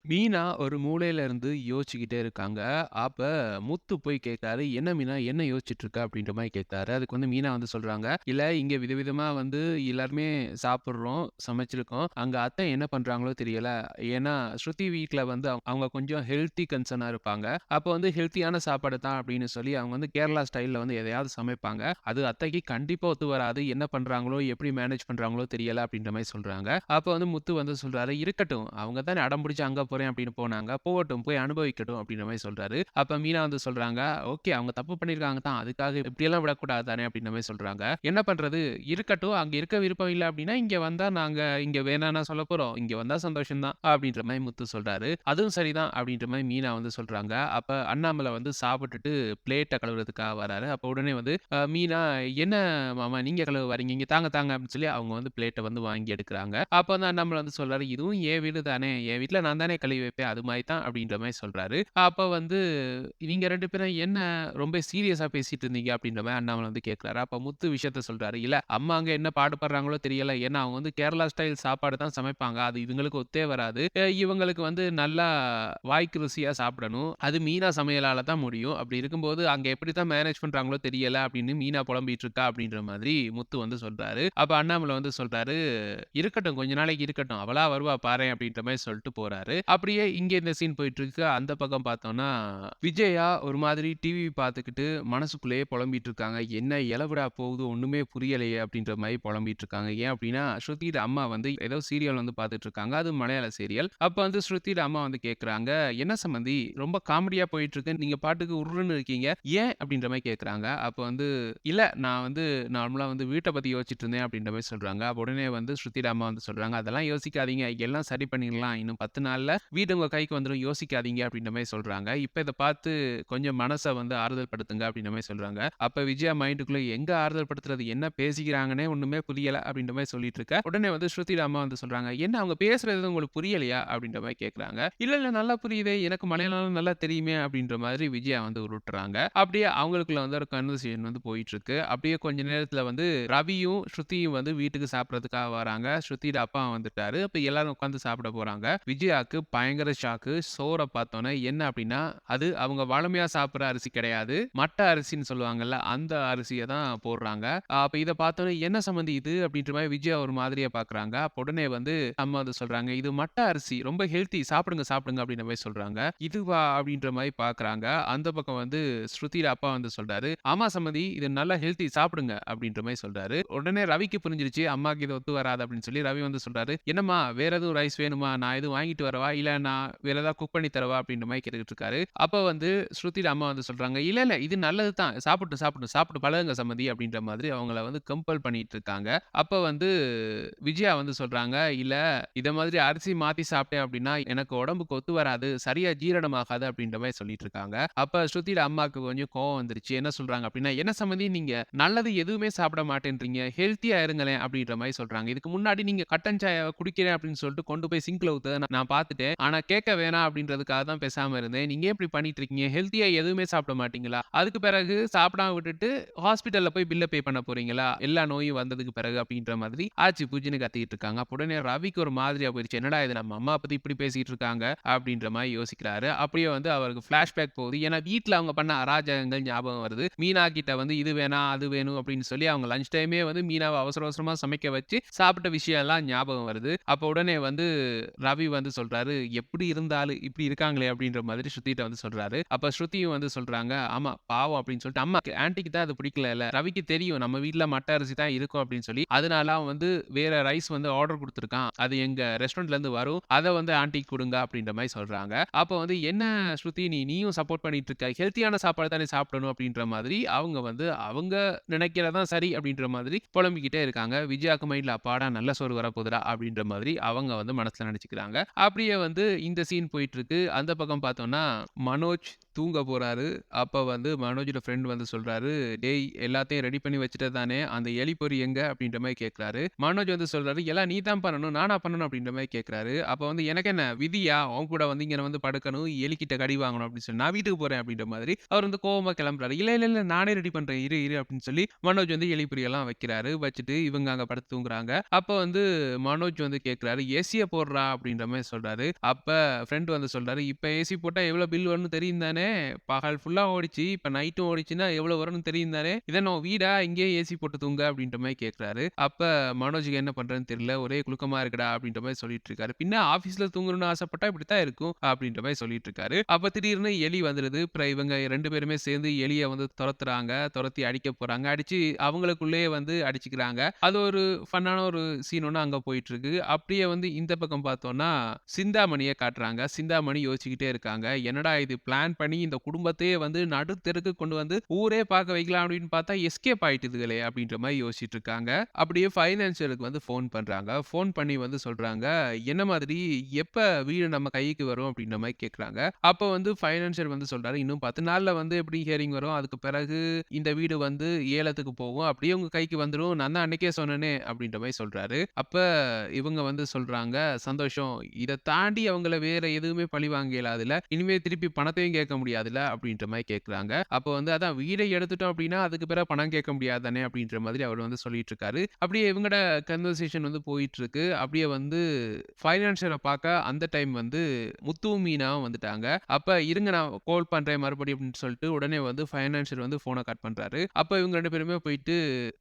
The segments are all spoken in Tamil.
மீனா ஒரு மூலையில இருந்து யோசிச்சுக்கிட்டே இருக்காங்க. அப்ப முத்து போய் கேட்கிறாரு, "என்ன மீனா? என்ன யோசிச்சுட்டு இருக்க?" அப்படின்ற மாரி கேட்கிறாரு. அதுக்கு வந்து மீனா வந்து சொல்றாங்க, "இல்ல இங்க விதவிதமா வந்து எல்லாருமே சாப்பிடுறோம், சமைச்சிருக்கோம். அங்க அத்தை என்ன பண்றாங்களோ தெரியல. ஏன்னா ஸ்ருதி வீட்ல வந்து அவங்க கொஞ்சம் ஹெல்த்தி கன்சர்னா இருப்பாங்க. அப்ப வந்து ஹெல்த்தியான சாப்பாடு தான் அப்படின்னு சொல்லி அவங்க வந்து கேரளா ஸ்டைல்ல வந்து எதையாவது சமைப்பாங்க. அது அத்தைக்கு கண்டிப்பா ஒத்து வராது. என்ன பண்றாங்களோ, எப்படி மேனேஜ் பண்றாங்களோ தெரியல." அப்படின்ற மாரி சொல்றாங்க. அப்ப வந்து முத்து வந்து சொல்றாரு, "இருக்கட்டும். அவங்க தானே அடம் பிடிச்சு அங்க போறேன் அப்படின்னு போனாங்க. போகட்டும். போய் அனுபவிக்கட்டும்." அப்படின்ற மாரி சொல்றாரு. அப்ப மீனா வந்து சொல்றாங்க, "ஓகே. அவங்க தப்பு பண்ணியிருக்காங்க தான். அதுக்காக இப்படியெல்லாம் விடக்கூடாது தானே." அப்படின்ற மாரி சொல்றாங்க. "என்ன பண்றது? இருக்கட்டும். அங்க இருக்க விருப்பம் இல்ல அப்படின்னா, இங்க வந்தா நாங்க இங்க வேணான்னா சொல்லப் போறோம். இங்க வந்தா சந்தோஷம் தான்." அப்படின்ற மாரி முத்து சொல்றாரு. "அதுவும் சரிதான்." அப்படின்ற மாரி மீனா வந்து சொல்றாங்க. அப்ப அண்ணாமலை வந்து சாப்பிட்டுட்டு பிளேட்ட கழுவுறதுக்காக வராரு. அப்ப உடனே வந்து மீனா, "என்ன மாமா நீங்க கழுவ வரீங்க? இங்க தாங்க தாங்க." அப்படின்னு சொல்லி அவங்க வந்து பிளேட்ட வந்து வாங்கி எடுக்குறாங்க. அப்ப வந்து அண்ணாமலை வந்து சொல்றாரு, "இதுவும் என் வீடு தானே! என் வீட்ல நான் தானே கழுவி வைப்பேன். அது மாரி தான்." அப்படின்ற மாரி சொல்றாரு. அப்ப வந்து "நீங்க 2 பேரும் என்ன ரொம்ப சீரியஸா பேசிட்டு இருந்தீங்க?" அப்படின்ற மாரி அண்ணாமலை வந்து கேட்கிறாரு. அப்ப முத்து விஷயத்த சொல்றாரு. "இல்ல அம்மா அங்க என்ன பாடுபடுறாங்களோ தெரியல. ஏன்னா அவங்க வந்து கேரளா ஸ்டைல் சாப்பாடு தான் சமைப்பாங்க. அது இவங்களுக்கு ஒத்தே வராது. இவங்களுக்கு வந்து நல்லா வாய்க்கு ருசியா சாப்பிடணும். அது மீனா சமையலால தான் முடியும். அப்படி இருக்கும்போது அங்க எப்படி தான் மேனேஜ் பண்றாங்களோ தெரியல." அப்படின்னு மீனா புலம்பிட்டு இருக்கா அப்படின்ற மாதிரி முத்து வந்து சொல்றாரு. அப்ப அண்ணாமலை வந்து சொல்றாரு, "இருக்கட்டும். கொஞ்ச நாளைக்கு இருக்கட்டும். அவளா வருவா பாரேன்." அப்படின்ற மாரி சொல்ட்டு போறாரு. அப்படியே இங்க இந்த சீன் போயிட்டுருக்கு. அந்த பக்கம் பார்த்தோம்னா, விஜயா ஒரு மாதிரி டிவி பார்த்துக்கிட்டு மனசுக்குள்ளேயே புலம்பிட்டு இருக்காங்க. "என்ன எலவுடா போகுது ஒண்ணுமே புரியலையே!" அப்படின்ற மாரி புலம்பிட்டு இருக்காங்க. ஏன் அப்படின்னா, ஸ்ருதியோட அம்மா வந்து ஏதோ சீரியல் வந்து பார்த்துட்டு இருக்காங்க. அது மலையாள சீரியல். அப்ப வந்து ஸ்ருதியோட அம்மா வந்து கேட்கறாங்க, "என்ன சம்மந்தி ரொம்ப காமெடியா போயிட்டுருக்கு. நீங்க பாட்டுக்கு உர்ருன்னு இருக்கீங்க. ஏன்?" அப்படின்ற மாரி கேட்கறாங்க. அப்ப வந்து, "இல்ல நான் வந்து நார்மலா வந்து வீட்ட பத்தி யோசிச்சுட்டு இருந்தேன்." அப்படின்ற மாரி சொல்றாங்க. அப்ப உடனே வந்து ஸ்ருதியோட அம்மா வந்து சொல்றாங்க, "அதெல்லாம் யோசிக்காதீங்க. எல்லாம் சரி பண்ணிடலாம். இன்னும் 10 நாள்ல வீடு உங்க கைக்கு வந்துரும். யோசிக்காதீங்க." அப்படின்ற மாரி சொல்றாங்க. இப்ப இத பார்த்து கொஞ்சம் மனச வந்து ஆறுதல் படுத்துங்க அப்படின்ற மாரி சொல்றாங்க. அப்ப விஜயா மைண்டுக்குள்ள எங்க ஆறுதல் படுத்துறது? என்ன பேசிக்கிறாங்கன்னே ஒண்ணுமே புரியல அப்படின்ற மாரி சொல்லிட்டு இருக்க. உடனே வந்து ஸ்ருதியோட அம்மா வந்து சொல்றாங்க, "என்ன அவங்க பேசுறது எதுவும் உங்களுக்கு புரியலையா?" அப்படின்ற மாரி கேட்கறாங்க. "இல்ல, இல்ல நல்லா புரியுதே. எனக்கு மலையாளம் நல்லா தெரியுமே." அப்படின்ற மாதிரி விஜயா வந்து உருட்டுறாங்க. அப்படியே அவங்களுக்குள்ள வந்து ஒரு கன்வர்சேஷன் வந்து போயிட்டு இருக்கு. அப்படியே கொஞ்ச நேரத்துல வந்து ரவியும், ஸ்ருதியும் வந்து வீட்டுக்கு சாப்பிடறதுக்காக வராங்க. ஸ்ருதியோட அப்பா வந்துட்டாரு. அப்ப எல்லாரும் உட்கார்ந்து சாப்பிட போறாங்க. விஜயாக்கு பயங்கர ஷாக்கு. சோற பார்த்தோனே என்ன அப்படின்னா, அது அவங்க வழமையா சாப்பிடுற அரிசி கிடையாது. மட்ட அரிசின்னு சொல்லுவாங்கல்ல, அந்த அரிசிய தான் போடுறாங்க. அப்ப இத பார்த்தோனே, "என்ன சம்மந்தி இது?" அப்படின்ற மாரி விஜயா ஒரு மாதிரியா பார்க்குறாங்க. அப்ப உடனே வந்து அம்மா வந்து சொல்றாங்க, "இது மட்ட அரிசி. ரொம்ப ஹெல்த்தி. சாப்பிடுங்க, சாப்பிடுங்க." அப்படின்ற மாரி சொல்றாங்க. "இதுவா?" அப்படின்ற மாரி பார்க்குறாங்க. அந்த பக்கம் வந்து ஸ்ருதியோட அப்பா வந்து சொல்றாரு, "ஆமா சம்மந்தி, இது நல்லா ஹெல்த்தி சாப்பிடுங்க." அப்படின்ற மாரி சொல்றாரு. உடனே ரவிக்கு புரிஞ்சிருச்சு, அம்மாக்கு இது ஒத்து வராது அப்படின்னு சொல்லி ரவி வந்து சொல்றாரு, "என்னம்மா வேற எதுவும் ரைஸ் வேணுமா? நான் எதுவும் வாங்கிட்டு வரவா? இல்ல நான் வேற ஏதாவது குக் பண்ணி தரவா?" அப்படின்ற மாரி கேட்டுட்டு இருக்காரு. அப்ப வந்து ஸ்ருதியோட அம்மா வந்து சொல்றாங்க, "இல்ல, இல்ல இது நல்லது தான். சாப்பிடட்டும், சாப்பிடட்டும். சாப்பிட்டு பழகுங்க சம்மந்தி." அப்படின்ற மாதிரி அவங்கள வந்து கம்பல் பண்ணிட்டு இருக்காங்க. அப்ப வந்து விஜயா வந்து சொல்றாங்க, "இல்ல இத மாதிரி அரிசி மாத்தி சாப்பிட்டேன் அப்படின்னா, எனக்கு உடம்புக்கு ஒத்து வராது. சரியா ஜீரணம் ஆகாது." அப்படின்ற மாரி சொல்லிட்டு இருக்காங்க. அப்ப ஸ்ருதியோட அம்மாக்கு கொஞ்சம் கோவம் வந்துருச்சு. என்ன சொல்றாங்க அப்படின்னா, "என்ன சம்மந்தி நீங்க நல்லது எதுவுமே சாப்பிட மாட்டேன்றீங்க. ஹெல்த்தியா இருங்களேன்." அப்படின்ற மாரி சொல்றாங்க. "இதுக்கு முன்னாடி நீங்க கட்டன் சாயாவ குடிக்கிறேன் அப்படின்னு சொல்லிட்டு கொண்டு போய் சிங்க்ல ஊத்துறத நான் பார்த்துட்டேன். ஆனா கேட்க வேணாம் அப்படின்றதுக்காக தான் பேசாம இருந்தேன். நீங்க ஏன் இப்படி பண்ணிட்டு இருக்கீங்க? ஹெல்த்தியா எதுவுமே சாப்பிட மாட்டீங்களா? அதுக்கு பிறகு சாப்பிடாம விட்டுட்டு ஹாஸ்பிட்டல்ல போய் பில்ல பே பண்ண போறீங்களா? எல்லா நோயும் வந்ததுக்கு பிறகு." அப்படின்ற மாதிரி ஆச்சி பூச்சின்னு கத்திக்கிட்டு இருக்காங்க. அப்ப உடனே ரவிக்கு ஒரு மாதிரியா போயிருச்சு. என்னடா இது நம்ம அம்மா பத்தி இப்படி பேசிட்டு இருக்காங்க அப்படின்ற மாரி யோசிக்கிறாரு. அப்படியே வந்து அவருக்கு ஃபிளாஷ்பேக் போகுது. ஏன்னா வீட்ல அவங்க பண்ண அராஜகங்கள் ஞாபகம் வருது. மீனா கிட்ட வந்து இது வேணாம், அது வேணும் அப்படின்னு சொல்லி அவங்க லஞ்ச் டைமே வந்து மீனாவ அவசர அவசரமா சமைக்க வச்சு சாப்பிட்ட விஷயம் எல்லாம் ஞாபகம் வருது. அப்ப உடனே வந்து ரவி வந்து சொல்றாரு, "எப்படி இருந்தாலும் இப்படி இருக்காங்களே" அப்படின்ற மாதிரி ஸ்ருதிட்ட வந்து சொல்றாரு. அப்ப ஸ்ருதியும் வந்து சொல்றாங்க, "ஆமா பாவம்" அப்படின்னு சொல்லிட்டு அம்மாக்கு ஆன்டிக்கு தான் அது பிடிக்கலல்ல. ரவிக்கு தெரியும் நம்ம வீட்ல மட்ட அரிசி தான் இருக்கும் அப்படின்னு சொல்லி, அதனால அவன் வந்து வேற ரைஸ் வந்து ஆர்டர் குடுத்துருக்கான். அது எங்க ரெஸ்டாரண்ட்ல இருந்து வரும். அத வந்து ஆன்டிக்கு குடுங்க அப்படின்ற மாரி சொல்றாங்க. அப்ப வந்து என்ன ஸ்ருதி நீயும் சப்போர்ட் பண்ணிட்டு இருக்க. ஹெல்த்தியான சாப்பாடு தானே சாப்பிடணும் அப்படின்ற மாதிரி அவங்க வந்து அவங்க நினைக்கிறது தான் சரி அப்படின்ற மாதிரி புலம்பிக்கிட்டே இருக்காங்க. விஜயாக்கு மைண்ட்ல அப்பாடா நல்ல சோறு வரப்போகுதுடா அப்படின்ற மாதிரி அவங்க வந்து மனசுல நினைச்சுக்கிறாங்க. அப்படியே வந்து இந்த சீன் போயிட்டு இருக்கு. அந்த பக்கம் பார்த்தோம்னா, மனோஜ், தூங்க போறாரு. அப்ப வந்து மனோஜோட ஃப்ரெண்ட் வந்து சொல்றாரு, "டேய் எல்லாத்தையும் ரெடி பண்ணி வச்சுட்ட தானே? அந்த எலி பொறி எங்க?" அப்படின்ற மாரி கேட்கிறாரு. மனோஜ் வந்து சொல்றாரு, "எல்லாம் நீ தான் பண்ணணும். நானா பண்ணணும்?" அப்படின்ற மாரி கேட்கிறாரு. அப்ப வந்து "எனக்கு என்ன விதியா? உன் கூட வந்து இங்க வந்து படுக்கணும், எலிகிட்ட கடி வாங்கணும்" அப்படின்னு சொல்லி, "நான் வீட்டுக்கு போறேன்" அப்படின்ற மாதிரி அவர் வந்து கோவமா கிளம்புறாரு. "இல்ல, இல்ல, இல்ல நானே ரெடி பண்றேன். இரு, இரு" அப்படின்னு சொல்லி மனோஜ் வந்து எலி பொரியெல்லாம் வைக்கிறாரு. வச்சுட்டு இவங்க அங்க படுத்து தூங்குறாங்க. அப்ப வந்து மனோஜ் வந்து கேட்கிறாரு, "ஏசிய போடுறா" அப்படின்ற மாரி சொல்றாரு. அப்ப ஃப்ரெண்ட் வந்து சொல்றாரு, "இப்ப ஏசி போட்டா எவ்வளோ பில் வரும்னு தெரியும் தானே? பகல் ஃபுல்லா ஓடிச்சு. இப்ப நைட்டும் ஓடிச்சுன்னா எவ்வளோ வரும்னு தெரியும் தானே? இது என்ன உன் வீடா? இங்கேயே ஏசி போட்டு தூங்க" அப்படின்ற மாரி கேட்கிறாரு. அப்ப மனோஜுக்கு என்ன பண்றதுன்னு தெரியல. ஒரே குழக்கமா இருக்குடா அப்படின்ற மாரி சொல்லிட்டு இருக்காரு. பின்ன ஆஃபீஸ்ல தூங்கணும்னு ஆசைப்பட்டா இப்படித்தான் இருக்கும் அப்படின்ற மாரி சொல்லிட்டு இருக்காரு. அப்ப திடீர்னு எலி வந்துருது. அப்புறம் இவங்க 2 பேருமே சேர்ந்து எலிய வந்து தொரத்துறாங்க. தொரத்தி அடிக்க போறாங்க. அடிச்சு அவங்களுக்குள்ளேயே வந்து அடிச்சுக்கிறாங்க. அது ஒரு ஃபன்னான ஒரு சீன் ஒண்ணு அங்க போயிட்டு இருக்கு. அப்படியே வந்து இந்த பக்கம் பார்த்தோம்னா, சிந்தாமணிய காட்டுறாங்க. சிந்தாமணி யோசிச்சுக்கிட்டே இருக்காங்க. என்னடா இது பிளான் பண்ணி இந்த குடும்பத்தையே வந்து நடுத்தெருக்கு கொண்டு வந்து ஊரே பார்க்க வைக்கலாம் அப்படின்னு பார்த்தா எஸ்கேப் ஆயிட்டுதுகளே அப்படின்ற மாரி யோசிச்சுட்டு இருக்காங்க. அப்படியே ஃபைனான்சியருக்கு வந்து ஃபோன் பண்றாங்க. ஃபோன் பண்ணி வந்து சொல்றாங்க, "என்ன மாதிரி எப்ப வீடு நம்ம கைக்கு வரும்?" அப்படின்ற மாரி கேட்குறாங்க. அப்ப வந்து ஃபைனான்சியர் வந்து சொல்றாரு, "இன்னும் 10 நாள்ல வந்து எப்படி ஹியரிங் வரும். அதுக்கு பிறகு இந்த வீடு வந்து ஏலத்துக்கு போகும். அப்படியே உங்க கைக்கு வந்துரும். நான் தான் அன்னைக்கே சொன்னேனே" அப்படின்ற மாரி சொல்றாரு. அப்ப இவங்க வந்து சொல்றாங்க, "சந்தோஷம். இத தாண்டி அவங்கள வேற எதுவுமே பழி வாங்க இயலாதுல்ல. இனிமே திருப்பி பணத்தையும் கேட்க முடியாதுல்ல?" அப்படின்ற மாரி கேட்குறாங்க. அப்ப வந்து அதான் வீட எடுத்துட்டோம் அப்படின்னா, அதுக்கு பிறகு பணம் கேட்க முடியாது தானே அப்படின்ற மாதிரி அவர் வந்து சொல்லிட்டு இருக்காரு. அப்படியே இவங்களோட கன்வர்சேஷன் வந்து போயிட்டு இருக்கு. அப்படியே வந்து ஃபைனான்சியர பார்க்க அந்த டைம் வந்து முத்துவும், மீனாவும் வந்துட்டாங்க. அப்ப இருங்க நான் கால் பண்றேன் மறுபடியும் அப்படின்னு சொல்லிட்டு உடனே வந்து ஃபைனான்சியர் வந்து ஃபோன கட் பண்றாரு. அப்ப இவங்க 2 பேருமே போயிட்டு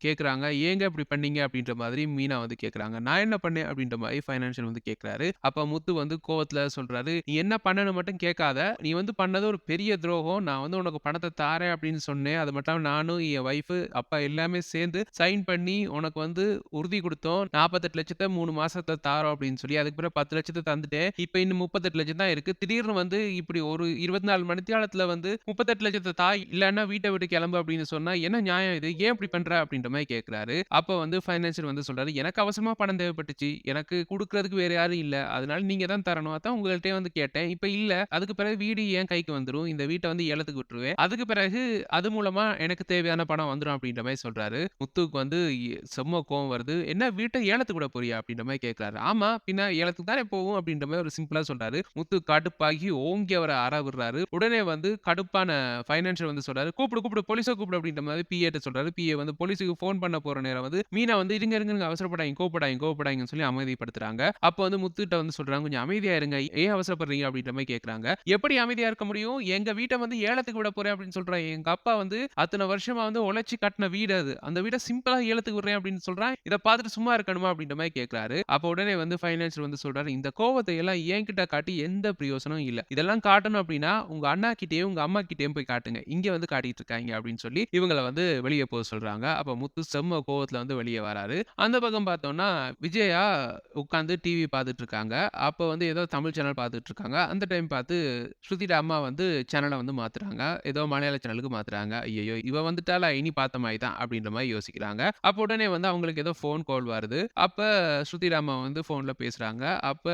கேட்குறாங்க, "ஏங்க இப்படி பண்ணீங்க?" அப்படின்ற மாதிரி மீனா வந்து கேட்குறாங்க. "நான் என்ன பண்ணேன்?" அப்படின்ற மாரி ஃபைனான்சியர் வந்து கேட்குறாரு. அப்ப முத்து வந்து கோவத்துல சொல்றாரு, "நீ என்ன பண்ணன்னு மட்டும் கேட்காத. நீ வந்து பண்ணது ஒரு பெரிய துரோகம். நான் வந்து உனக்கு பணத்த தாரேன் அப்படின்னு சொன்னேன். அது மட்டும் இல்லாம நானும், என் வைஃப், அப்பா எல்லாமே சேர்ந்து சைன் பண்ணி உனக்கு வந்து உறுதி குடுத்தோம். 48,00,000 3 மாசத்துல தாரோம் அப்படின்னு சொல்லி. அதுக்கு பிறகு 10,00,000 தந்துட்டேன். இப்ப இன்னும் 38,00,000 தான் இருக்கு. திடீர்னு வந்து இப்படி ஒரு 24 மணித்தியாலத்துல வந்து 38,00,000 தா, இல்லன்னா வீட்ட விட்டு கிளம்பு அப்படின்னு சொன்னா என்ன நியாயம் இது? ஏன் இப்படி பண்ற? அப்படின்ற மாரி கேட்கிறாரு. அப்ப வந்து ஃபைனான்சியர் வந்து சொல்றாரு, "எனக்கு அவசரமா பணம் தேவைப்பட்டுச்சு. எனக்கு குடுக்குறதுக்கு வேற யாரும் இல்ல. அதனால நீங்க தான் தரணும். அதான் உங்கள்ட்டயே வந்து கேட்டேன். இப்ப இல்ல. அதுக்கு பிறகு வீடு என் கைக்கு வந்துரும். இந்த வீட்ட வந்து ஏலத்துக்கு விட்டுருவேன். அதுக்கு பிறகு அது மூலமா எனக்கு தேவையான பணம் வந்துரும்" அப்படின்ற மாரி சொல்றாரு. முத்துவுக்கு வந்து செம்ம கோவம் வருது. "என்ன வீட்ட ஏலத்துக்கு விட போறியா?" அப்படின்ற மாரி கேட்கிறாரு. "ஆமா, பின்ன ஏலத்துக்கு தானே போகும்" அப்படின்ற மாரி ஒரு சிம்பிளா சொல்றாரு. முத்து கடுப்பாகி ஓங்கி அவர அற விடுறாரு. உடனே வந்து கடுப்பான ஃபைனான்சியர் வந்து சொல்றாரு, "கூப்பிடு, கூப்பிடு போலீஸ கூப்பிடு" அப்படின்ற மாரி பிஏட்ட சொல்றாரு. பிஏ வந்து போலீஸுக்கு ஃபோன் பண்ண போற நேரம் வந்து மீனா வந்து "இருங்க, இருங்க, இருங்க அவசரப்படாதீங்க, கோவப்படாதீங்க, கோவப்படாதீங்கன்னு" சொல்லி அமைதிப்படுத்துறாங்க. அப்ப வந்து முத்துட்ட வந்து சொல்றாங்க, "கொஞ்சம் அமைதியா இருங்க. ஏன் அவசரப்படுறீங்க?" அப்படின்ற மாரி கேட்கறாங்க. "எப்படி அமைதியா இருக்க முடியும்? எங்க வீட்ட வந்து ஏலத்துக்கு விட போறேன்" அப்படின்னு சொல்றான். எங்க அப்பா வந்து அத்தன வருஷமா வந்து உழைச்சு கட்டுன வீடு அது. அந்த வீட சிம்பிளா ஏலத்துக்கு விடுறேன் அப்படின்னு சொல்றான். இத பார்த்துட்டு சும்மா இருக்கணுமா? அப்படின்ற மாரி கேட்கிறாரு. அப்ப உடனே வந்து ஃபைனான்சர் வந்து சொல்றாரு, "இந்த கோவத்த எல்லாம் என்கிட்ட காட்டி எந்த பிரயோசனமும் இல்ல. இதெல்லாம் காட்டணும் அப்படின்னா உங்க அண்ணா கிட்டயும், உங்க அம்மா கிட்டயும் போய் காட்டுங்க. இங்க வந்து காட்டிட்டு இருக்காய்ங்க" அப்படின்னு சொல்லி இவங்கள வந்து வெளிய போ சொல்றாங்க. அப்ப முத்து செம்ம கோவத்துல வந்து வெளிய வராரு. அந்த பக்கம் பார்த்தோம்னா, விஜயா உட்கார்ந்து டிவி பார்த்துட்டு இருக்காங்க. அப்ப வந்து ஏதோ தமிழ் சேனல் பார்த்துட்டு இருக்காங்க. அந்த டைம் பார்த்து ஸ்ருதியோட அம்மா வந்து சேனல வந்து மாத்துறாங்க. ஏதோ மலையாள சேனலுக்கு மாத்துறாங்க. ஐய்யய்யோ! இவ வந்துட்டாளா இனி பார்த்த மாரி தான் அப்படின்ற மாரி யோசிக்கிறாங்க. அப்ப உடனே வந்து அவங்களுக்கு ஏதோ ஃபோன் கால் வருது. அப்ப ஸ்ருதியோட அம்மா வந்து ஃபோன்ல பேசுறாங்க. அப்ப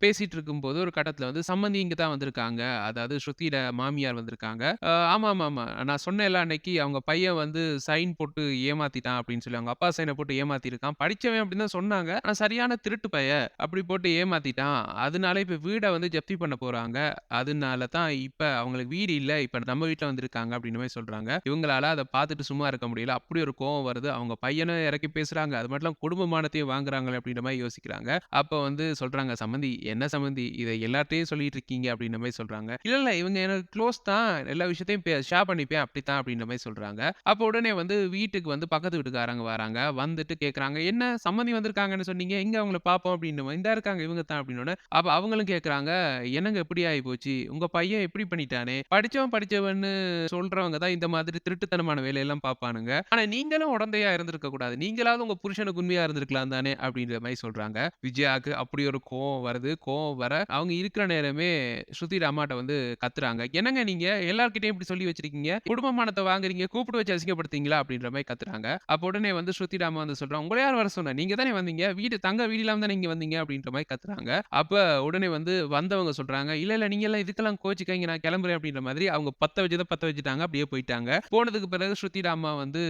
பேசிட்டு இருக்கும்போது ஒரு கட்டத்துல வந்து சம்மந்தி இங்க தான் வந்திருக்காங்க. அதாவது ஸ்ருதியோட மாமியார் வந்திருக்காங்க. ஆமாமாமா. நான் சொன்னேன்ல அன்னைக்கு அவங்க பையன் வந்து சைன் போட்டு ஏமாத்திட்டான் அப்படின்னு சொல்லி. அவங்க அப்பா சைன போட்டு ஏமாத்திருக்கான். படிச்சவன் அப்படின்னு தான் சொன்னாங்க. ஆனா சரியான திருட்டு பைய. அப்படி போட்டு ஏமாத்திட்டான். அதனால இப்ப வீட வந்து ஜப்தி பண்ண போறாங்க. அதனால தான் இப்ப அவங்களுக்கு வீடு இல்ல. இப்ப நம்ம வீட்ல வந்திருக்காங்க அப்படின்ற மாரி சொல்றாங்க. இவங்களால அத பார்த்துட்டு சும்மா இருக்க முடியல. அப்படி ஒரு கோவம் வருது. அவங்க பையன இறக்கி பேசுறாங்க. அது மட்டும் இல்லாம குடும்ப மானத்தையும் வாங்குறாங்களே அப்படின்ற மாரி யோசிக்கிறாங்க. அப்ப வந்து சொல்றாங்க, "சம்மந்தி என்ன சம்மந்தி இத எல்லார்ட்டயும் சொல்லிட்டு இருக்கீங்க" அப்படின்ற மாரி சொல்றாங்க. "இல்ல, இல்ல இவங்க எனக்கு க்ளோஸ் தான். எல்லா விஷயத்தையும் ஷேர் பண்ணிப்பேன் அப்படித்தான்" அப்படின்ற மாரி சொல்றாங்க. அப்ப உடனே வந்து வீட்டுக்கு வந்து பக்கத்து வீட்டுக்காரங்க வராங்க. வந்துட்டு கேட்கறாங்க, "என்ன சம்மந்தி வந்திருக்காங்கன்னு சொன்னீங்க. எங்க அவங்கள பார்ப்போம்" அப்படின்னும். "இந்தா இருக்காங்க இவங்க தான்" அப்படின்னோனே, அப்ப அவங்களும் கேட்கறாங்க, "என்னங்க இப்படி ஆயிப்போச்சு? உங்க பையன் இப்படி பண்ணிட்டானே! படிச்சவன் படிச்சவன்னு சொல்றவங்க தான் இந்த மாதிரி திருட்டுத்தனமான வேலையெல்லாம் பார்ப்பானுங்க. ஆனா நீங்களும் உடந்தையா இருந்திருக்க கூடாது. நீங்களாவது உங்க புருஷனுக்கு உண்மையா இருந்திருக்கலாம் தானே!" அப்படின்ற மாரி சொல்றாங்க. விஜயாக்கு அப்படி ஒரு கோவம் வருது. கோவம் வர அவங்க இருக்கிற நேரமே ஸ்ருதியோட அம்மாட்ட வந்து கத்துறாங்க. "என்னங்க நீங்க எல்லார்கிட்டயும் இப்படி சொல்லி வச்சிருக்கீங்க? குடும்ப மானத்த வாங்குறீங்க, கூப்பிட்டு வச்சு அசிங்கப்படுத்துறீங்களா?" அப்படின்ற மாரி கத்துறாங்க. அப்ப உடனே வந்து ஸ்ருதியோட அம்மா வந்து சொல்றாங்க, "உங்கள யார் வர சொன்னா? நீங்க தானே வந்தீங்க. தங்க வீடு இல்லாம தானே இங்க வந்தீங்க" அப்படின்ற மாரி கத்துறாங்க. அப்ப உடனே வந்து வந்தவங்க சொல்றாங்க, "இல்ல, இல்ல நீங்கலாம் இதுக்கெல்லாம் கோவிச்சுக்காதீங்க. நான் நான் கிளம்புறேன் அப்படின்ற மாதிரி அவங்க பத்த வச்சத பத்த வச்சுட்டாங்க. அப்படியே போயிட்டாங்க. போனதுக்கு பிறகு ஸ்ருதியோட அம்மா வந்து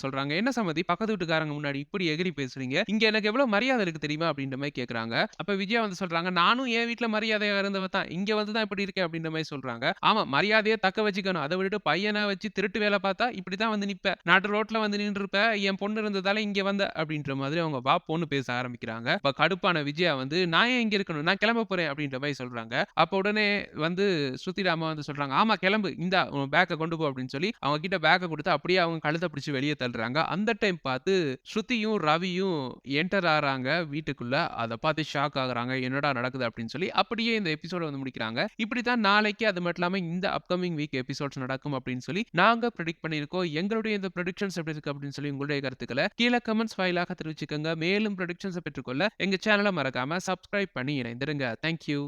சொல்றாங்க, "என்ன சம்மந்தி பக்கத்து வீட்டுக்காரங்க முன்னாடி இப்படி எகிறி பேசுறீங்க? இங்க எனக்கு எவ்வளவு மரியாதை இருக்கு தெரியுமா?" அப்படின்ற மாரி கேட்கறாங்க. அப்ப விஜயா வந்து சொல்றாங்க, "நானும் என் வீட்ல மரியாதையா இருந்தவ தான். இங்க வந்து தான் இப்படி இருக்கேன்." அப்படின்ற மாரி சொல்றாங்க. ஆமா, மரியாதைய தக்க வச்சுக்கணும். அத விட்டுட்டு பையன வச்சு திருட்டு வேல பார்த்தா இப்படி தான் வந்து நிப்ப. நடு ரோட்ல வந்து நின்றுருப்ப. என் பொண்ணு இருந்ததால இங்க வந்த அப்படின்ற மாதிரி அவங்க பொண்ணு பேச ஆரம்பிக்கிறாங்க. அப்ப கடுப்பான விஜயா வந்து, "நான் ஏன் இங்க இருக்கணும்? நான் கிளம்ப போறேன்." அப்படின்ற மாரி சொல்றாங்க. அப்ப உடனே வந்து ஸ்ருதியோட அம்மா வந்து சொல்றாங்க, "ஆமா கிளம்பு. இந்தா உன் பேக்க கொண்டு போ." அப்படின்னு சொல்லி அவங்க கிட்ட பேக்க குடுத்து அப்படியே அவங்க கழுத்த பிடிச்சு வெளிய தள்ளுறாங்க. அந்த டைம் பார்த்து ஸ்ருதியும், ரவியும் என்டர் ஆகுறாங்க வீட்டுக்குள்ள. அத பார்த்து ஷாக் ஆகுறாங்க. என்னடா நடக்குது அப்படின்னு சொல்லி அப்படியே இந்த எபிசோட வந்து முடிக்கிறாங்க. இப்படித்தான் நாளைக்கு அது மட்டும் இல்லாம இந்த அப்கமிங் வீக் எபிசோட்ஸ் நடக்கும் அப்படின்னு சொல்லி நாங்க பிரெடிக்ட் பண்ணியிருக்கோம். எங்களுடைய இந்த பிரெடிக்ஷன்ஸ் எப்படி இருக்கு அப்படின்னு சொல்லி உங்களுடைய கருத்துக்கள கீழ கமெண்ட்ஸ் வாயிலாக தெரிவிச்சுக்கங்க. மேலும் பிரெடிக்ஷன்ஸ பெற்றுக்கொள்ள எங்க சேனல மறக்காம சப்ஸ்கிரைப் பண்ணி இணைந்திருங்க. Thank you.